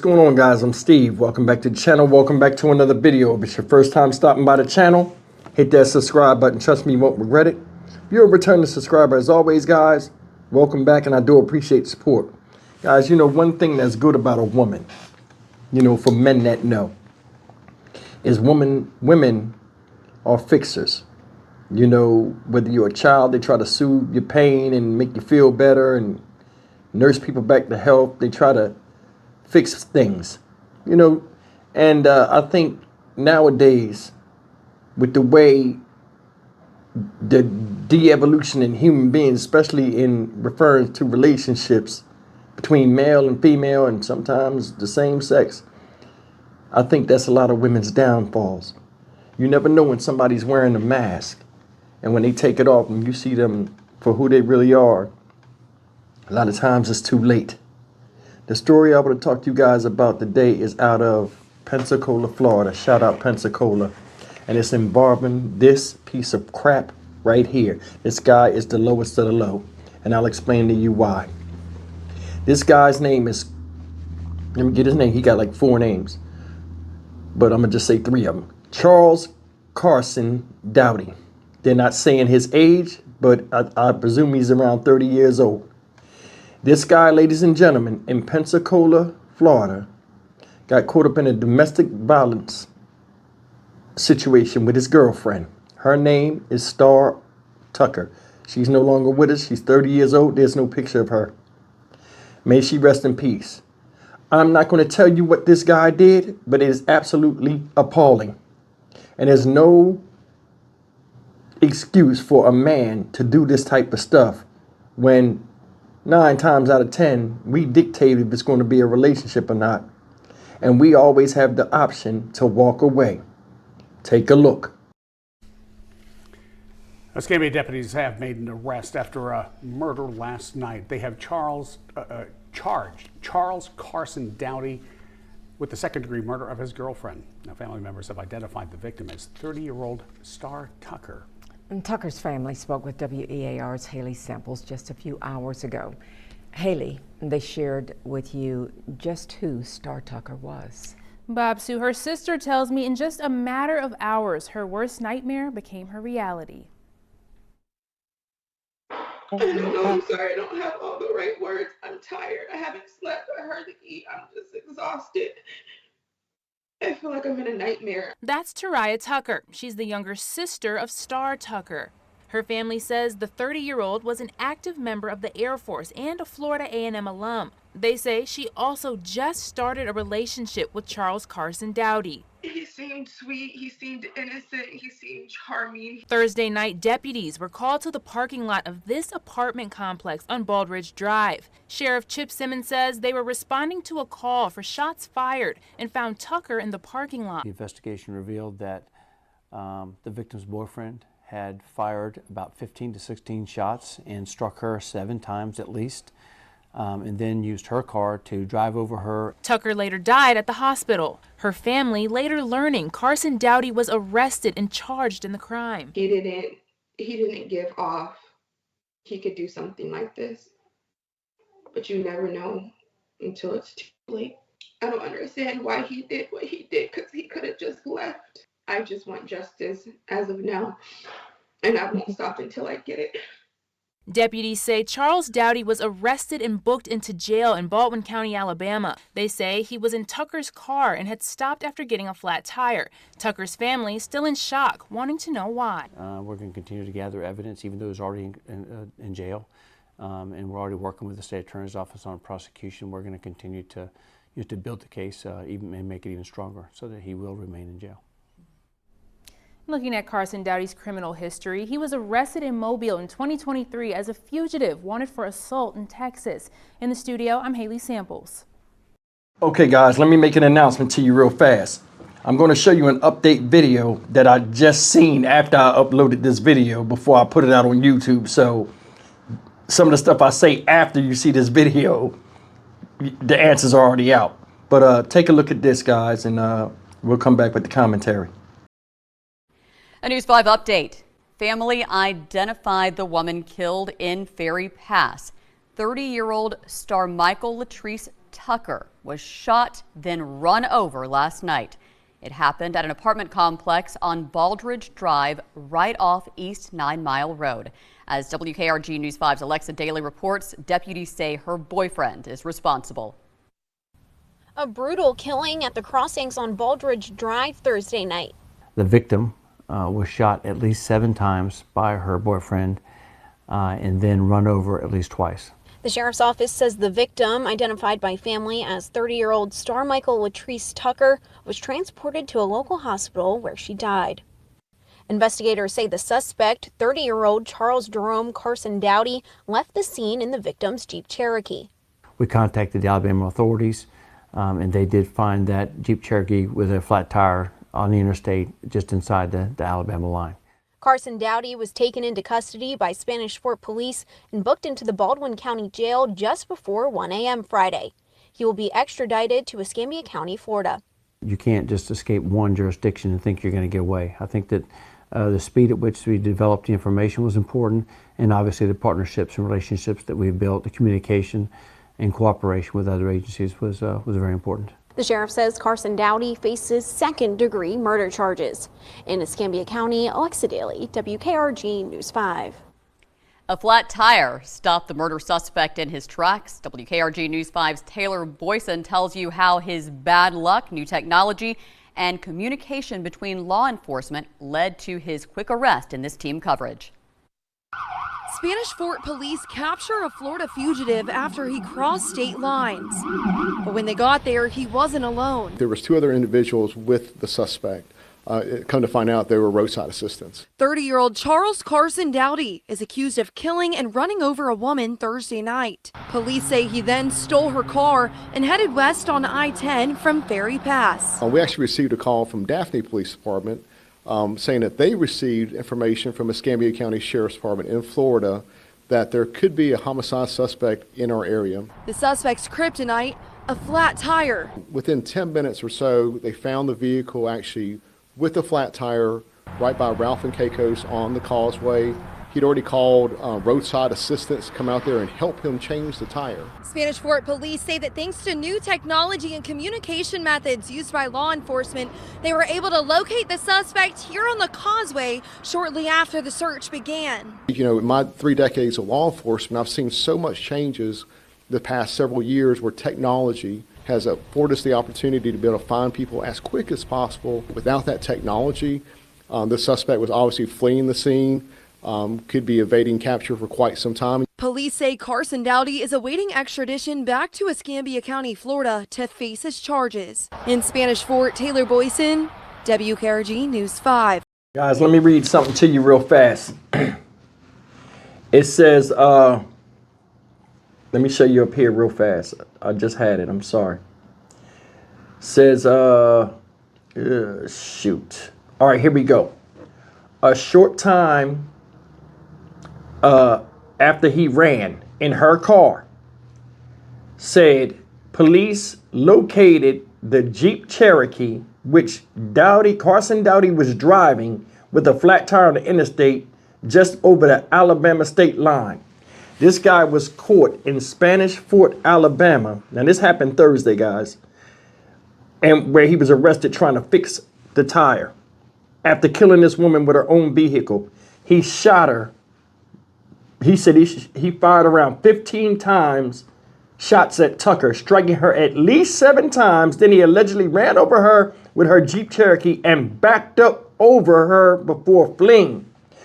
What's going on, guys? I'm Steve. Welcome back to the channel. Welcome back to another video. If it's your first time stopping by the channel, hit that subscribe button. Trust me, you won't regret it. If you're a returning subscriber, as always, guys, welcome back, and I do appreciate the support. Guys, you know, one thing that's good about a woman, you know, for men that know, is women are fixers. You know, whether you're a child, they try to soothe your pain and make you feel better and nurse people back to health. They try to fix things, you know, and I think nowadays, with the way the de-evolution in human beings, especially in referring to relationships between male and female and sometimes the same sex, I think that's a lot of women's downfalls. You never know when somebody's wearing a mask, and when they take it off and you see them for who they really are, a lot of times it's too late. The story I want to talk to you guys about today is out of Pensacola, Florida. Shout out Pensacola. And it's involving this piece of crap right here. This guy is the lowest of the low. And I'll explain to you why. This guy's name is, let me get his name. He got like 4 names. But I'm going to just say 3 of them. CharlesCarson-Dowdy. They're not saying his age, but I presume he's around 30 years old. This guy, ladies and gentlemen, in Pensacola, Florida, got caught up in a domestic violence situation with his girlfriend. Her name is Star Tucker. She's no longer with us. She's 30 years old. There's no picture of her. May she rest in peace. I'm not going to tell you what this guy did, but it is absolutely appalling. And there's no excuse for a man to do this type of stuff when 9 times out of 10, we dictate if it's going to be a relationship or not. And we always have the option to walk away. Take a look. Escambia deputies have made an arrest after a murder last night. They have charged Charles Carson-Dowdy with the second-degree murder of his girlfriend. Now, family members have identified the victim as 30-year-old Star Tucker. And Tucker's family spoke with WEAR's Haley Samples just a few hours ago. Haley, they shared with you just who Star Tucker was. Bob Sue, her sister tells me in just a matter of hours, her worst nightmare became her reality. I don't know, I'm sorry, I don't have all the right words. I'm tired. I haven't slept. I hardly eat. I'm just exhausted. I feel like I'm in a nightmare. That's Tariah Tucker. She's the younger sister of Star Tucker. Her family says the 30-year-old was an active member of the Air Force and a Florida A&M alum. They say she also just started a relationship with Charles Carson-Dowdy. He seemed sweet, he seemed innocent, he seemed charming. Thursday night, deputies were called to the parking lot of this apartment complex on Baldridge Drive. Sheriff Chip Simmons says they were responding to a call for shots fired and found Tucker in the parking lot. The investigation revealed that the victim's boyfriend had fired about 15 to 16 shots and struck her 7 times at least, and then used her car to drive over her. Tucker later died at the hospital. Her family later learning Carson-Dowdy was arrested and charged in the crime. He didn't give off he could do something like this. But you never know until it's too late. I don't understand why he did what he did, because he could have just left. I just want justice as of now, and I won't stop until I get it. Deputies say Charles Dowdy was arrested and booked into jail in Baldwin County, Alabama. They say he was in Tucker's car and had stopped after getting a flat tire. Tucker's family still in shock, wanting to know why. We're going to continue to gather evidence, even though he's already in jail, and we're already working with the state attorney's office on prosecution. We're going to continue to build the case even and make it even stronger so that he will remain in jail. Looking at Carson-Dowdy's criminal history, he was arrested in Mobile in 2023 as a fugitive wanted for assault in Texas. In the studio, I'm Haley Samples. Okay, guys, let me make an announcement to you real fast. I'm going to show you an update video that I just seen after I uploaded this video before I put it out on YouTube. So some of the stuff I say after you see this video, the answers are already out. But take a look at this, guys, and we'll come back with the commentary. A News 5 update. Family identified the woman killed in Ferry Pass. 30-year-old Star Michael Latrice Tucker was shot, then run over last night. It happened at an apartment complex on Baldridge Drive, right off East 9 Mile Road. As WKRG News 5's Alexa Daly reports, deputies say her boyfriend is responsible. A brutal killing at the crossings on Baldridge Drive Thursday night. The victim was shot at least 7 times by her boyfriend and then run over at least twice. The sheriff's office says the victim, identified by family as 30-year-old Star Michael Latrice Tucker, was transported to a local hospital where she died. Investigators say the suspect, 30-year-old CharlesCarson-Dowdy, left the scene in the victim's Jeep Cherokee. We contacted the Alabama authorities and they did find that Jeep Cherokee with a flat tire on the interstate just inside the Alabama line. Carson-Dowdy was taken into custody by Spanish Fort Police and booked into the Baldwin County Jail just before 1 a.m. Friday. He will be extradited to Escambia County, Florida. You can't just escape one jurisdiction and think you're going to get away. I think that the speed at which we developed the information was important, and obviously the partnerships and relationships that we've built, the communication and cooperation with other agencies was very important. The sheriff says Carson-Dowdy faces second-degree murder charges. In Escambia County, Alexa Daly, WKRG News 5. A flat tire stopped the murder suspect in his tracks. WKRG News 5's Taylor Boyson tells you how his bad luck, new technology, and communication between law enforcement led to his quick arrest in this team coverage. Spanish Fort Police capture a Florida fugitive after he crossed state lines. But when they got there, he wasn't alone. There was 2 other individuals with the suspect. Come to find out they were roadside assistants. 30-year-old CharlesCarson-Dowdy is accused of killing and running over a woman Thursday night. Police say he then stole her car and headed west on I-10 from Ferry Pass. We actually received a call from Daphne Police Department saying that they received information from Escambia County Sheriff's Department in Florida that there could be a homicide suspect in our area. The suspect's kryptonite, a flat tire. Within 10 minutes or so, they found the vehicle actually with a flat tire right by Ralph and Caicos on the causeway. He'd already called roadside assistants to come out there and help him change the tire. Spanish Fort Police say that thanks to new technology and communication methods used by law enforcement, they were able to locate the suspect here on the causeway shortly after the search began. You know, in my 3 decades of law enforcement, I've seen so much changes the past several years where technology has afforded us the opportunity to be able to find people as quick as possible. Without that technology, the suspect was obviously fleeing the scene. Could be evading capture for quite some time. Police say Carson-Dowdy is awaiting extradition back to Escambia County, Florida to face his charges. In Spanish Fort, Taylor Boyson, WKRG News 5. Guys, let me read something to you real fast. It says, let me show you up here real fast. I just had it, I'm sorry. It says, shoot. All right, here we go. A short time after he ran in her car, said police located the Jeep Cherokee, which Carson-Dowdy was driving with a flat tire on the interstate just over the Alabama state line. This guy was caught in Spanish Fort, Alabama. Now this happened Thursday, guys, and where he was arrested trying to fix the tire. After killing this woman with her own vehicle, he shot her. He said he fired around 15 times shots at Tucker, striking her at least 7 times. Then he allegedly ran over her with her Jeep Cherokee and backed up over her before fleeing.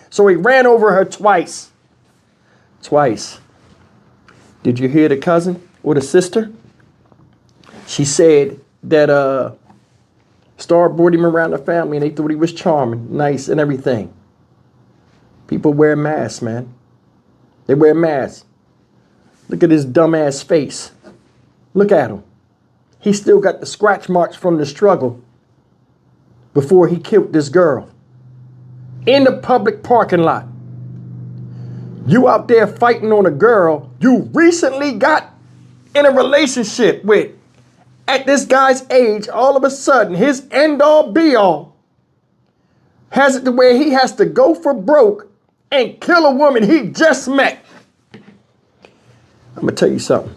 So he ran over her twice. Twice. Did you hear the cousin or the sister? She said that Star brought him around the family and they thought he was charming, nice and everything. People wear masks, man. They wear masks. Look at his dumbass face. Look at him. He still got the scratch marks from the struggle before he killed this girl. In the public parking lot. You out there fighting on a girl you recently got in a relationship with. At this guy's age, all of a sudden, his end-all be-all has it to where he has to go for broke and kill a woman he just met. I'm going to tell you something.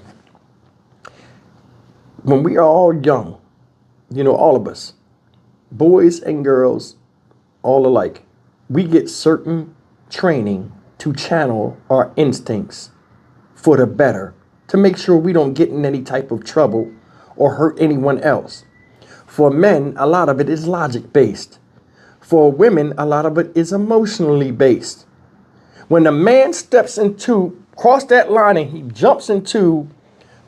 when we are all young, all of us, boys and girls, all alike, we get certain training to channel our instincts for the better, to make sure we don't get in any type of trouble or hurt anyone else. For men, a lot of it is logic based. For women, a lot of it is emotionally based. When a man steps cross that line and he jumps into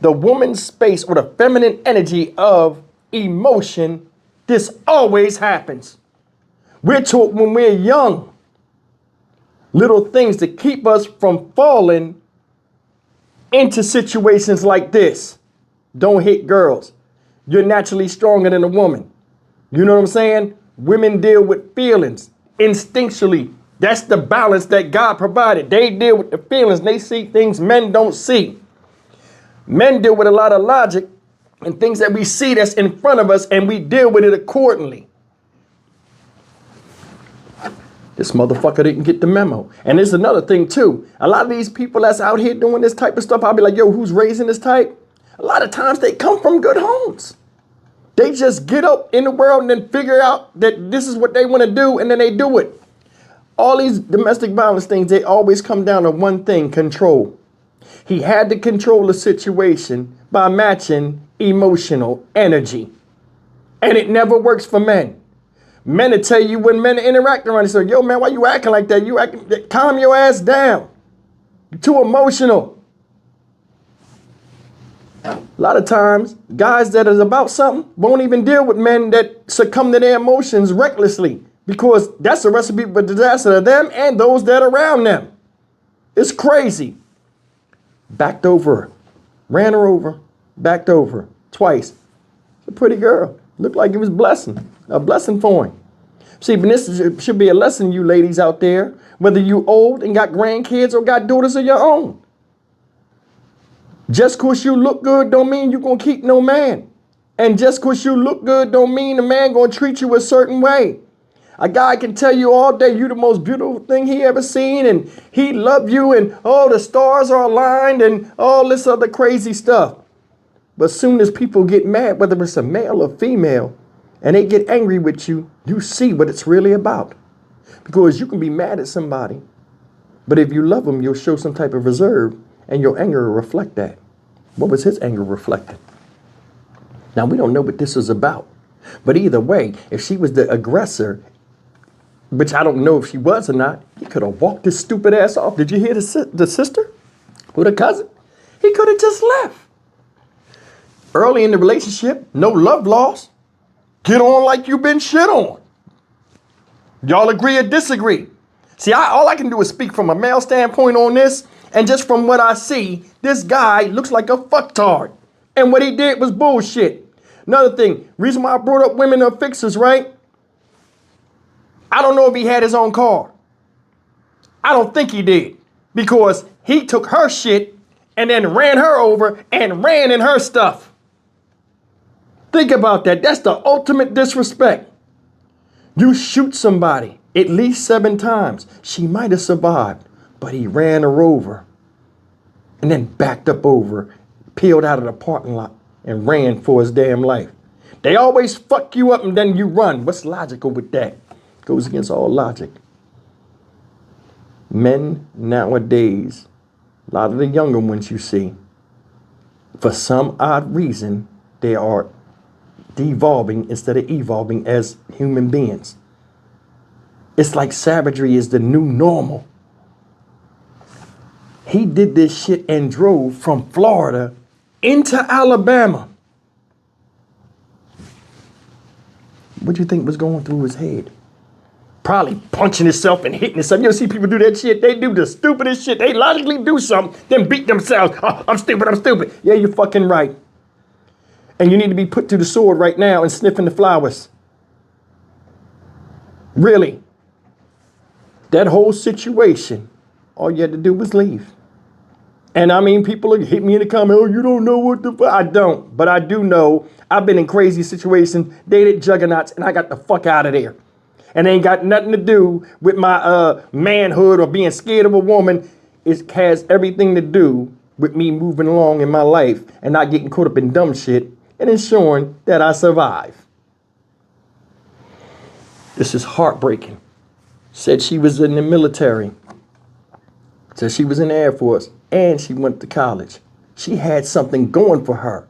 the woman's space or the feminine energy of emotion, this always happens. We're taught when we're young, little things to keep us from falling into situations like this. Don't hit girls. You're naturally stronger than a woman. You know what I'm saying? Women deal with feelings instinctually. That's the balance that God provided. They deal with the feelings. They see things men don't see. Men deal with a lot of logic and things that we see that's in front of us, and we deal with it accordingly. This motherfucker didn't get the memo. And there's another thing too. A lot of these people that's out here doing this type of stuff, I'll be like, yo, who's raising this type? A lot of times they come from good homes. They just get up in the world and then figure out that this is what they want to do, and then they do it. All these domestic violence things, they always come down to one thing: control. He had to control the situation by matching emotional energy. And it never works for men. Men will tell you when men interact around, they say, yo, man, why you acting like that? Calm your ass down. You're too emotional. A lot of times, guys that is about something won't even deal with men that succumb to their emotions recklessly, because that's a recipe for disaster to them and those that are around them. It's crazy. Backed over her. Ran her over. Backed over her twice. It's a pretty girl. Looked like it was a blessing for him. See, but this should be a lesson, you ladies out there, whether you old and got grandkids or got daughters of your own. Just because you look good don't mean you're going to keep no man. And just because you look good don't mean the man going to treat you a certain way. A guy can tell you all day you the most beautiful thing he ever seen, and he love you, and the stars are aligned and all this other crazy stuff. But as soon as people get mad, whether it's a male or female, and they get angry with you, you see what it's really about. Because you can be mad at somebody, but if you love them, you'll show some type of reserve, and your anger will reflect that. What was his anger reflecting? Now, we don't know what this is about. But either way, if she was the aggressor, which I don't know if she was or not, he could have walked his stupid ass off. Did you hear the sister or the cousin? He could have just left. Early in the relationship, no love lost. Get on like you've been shit on. Y'all agree or disagree? See, all I can do is speak from a male standpoint on this. And just from what I see, this guy looks like a fucktard. And what he did was bullshit. Another thing, reason why I brought up women are fixers, right? I don't know if he had his own car. I don't think he did. Because he took her shit and then ran her over and ran in her stuff. Think about that. That's the ultimate disrespect. You shoot somebody at least 7 times. She might have survived, but he ran her over and then backed up over, peeled out of the parking lot and ran for his damn life. They always fuck you up and then you run. What's logical with that? Goes against all logic. Men nowadays, a lot of the younger ones you see, for some odd reason, they are devolving instead of evolving as human beings. It's like savagery is the new normal. He did this shit and drove from Florida into Alabama. What do you think was going through his head? Probably punching himself and hitting himself. You ever see people do that shit? They do the stupidest shit. They logically do something, then beat themselves. Oh, I'm stupid. Yeah, you're fucking right. And you need to be put to the sword right now and sniffing the flowers. Really. That whole situation, all you had to do was leave. And I mean, people hit me in the comment, oh, you don't know what the fuck. I don't, but I do know I've been in crazy situations, dated juggernauts, and I got the fuck out of there. And it ain't got nothing to do with my manhood or being scared of a woman. It has everything to do with me moving along in my life and not getting caught up in dumb shit and ensuring that I survive. This is heartbreaking. Said she was in the military. Said she was in the Air Force, and she went to college. She had something going for her.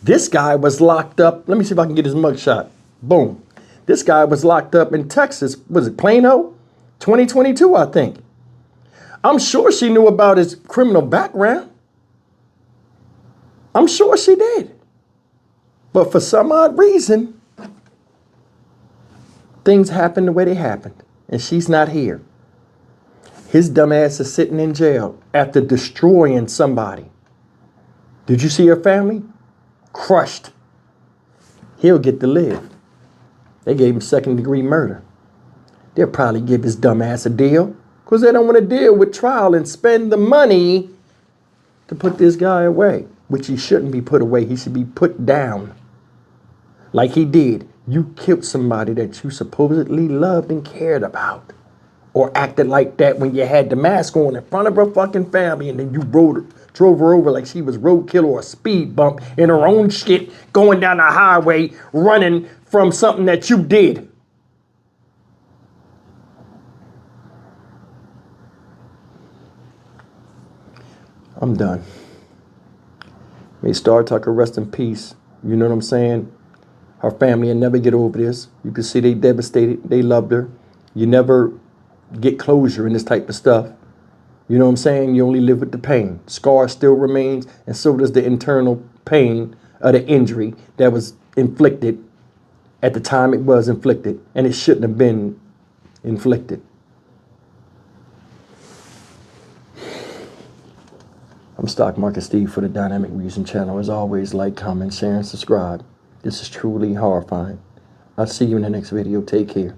This guy was locked up. Let me see if I can get his mugshot. Boom. This guy was locked up in Texas. Was it Plano? 2022, I think. I'm sure she knew about his criminal background. I'm sure she did. But for some odd reason, things happened the way they happened. And she's not here. His dumb ass is sitting in jail after destroying somebody. Did you see her family? Crushed. He'll get to live. They gave him second-degree murder. They'll probably give his dumb ass a deal because they don't want to deal with trial and spend the money to put this guy away, which he shouldn't be put away. He should be put down like he did. You killed somebody that you supposedly loved and cared about, or acted like that when you had the mask on in front of her fucking family, and then you drove her over like she was roadkill or a speed bump in her own shit, going down the highway, running from something that you did. I'm done. May Star Tucker rest in peace. You know what I'm saying? Her family will never get over this. You can see they devastated. They loved her. You never get closure in this type of stuff. You know what I'm saying? You only live with the pain. Scar still remains, and so does the internal pain of the injury that was inflicted at the time it was inflicted, and it shouldn't have been inflicted. I'm Stock Market Steve for the Dynamic Reason channel. As always, like, comment, share, and subscribe. This is truly horrifying. I'll see you in the next video. Take care.